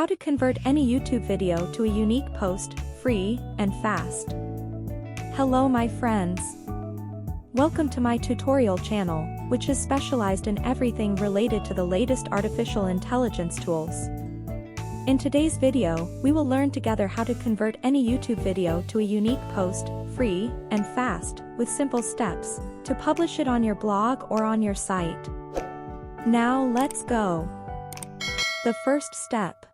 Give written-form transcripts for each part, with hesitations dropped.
How to convert any YouTube video to a unique post, free and fast. Hello my friends. Welcome to my tutorial channel, which is specialized in everything related to the latest artificial intelligence tools. In today's video, we will learn together how to convert any YouTube video to a unique post, free and fast, with simple steps, to publish it on your blog or on your site. Now let's go. The first step.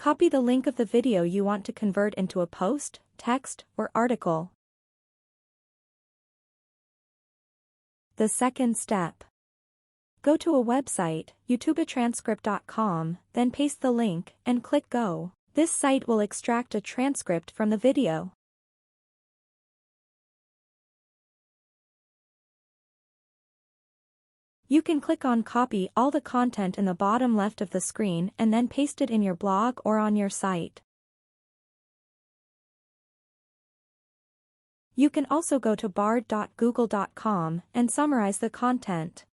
Copy the link of the video you want to convert into a post, text, or article. The second step. Go to a website, YouTubeTranscribe.com, then paste the link and click Go. This site will extract a transcript from the video. You can click on Copy all the content in the bottom left of the screen and then paste it in your blog or on your site. You can also go to bard.google.com and summarize the content.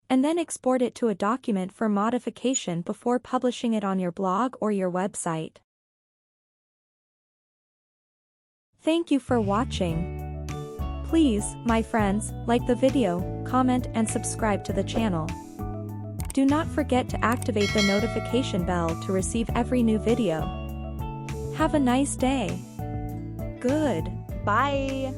And then export it to a document for modification before publishing it on your blog or your website. Thank you for watching. Please, my friends, like the video, comment and subscribe to the channel. Do not forget to activate the notification bell to receive every new video. Have a nice day. Goodbye.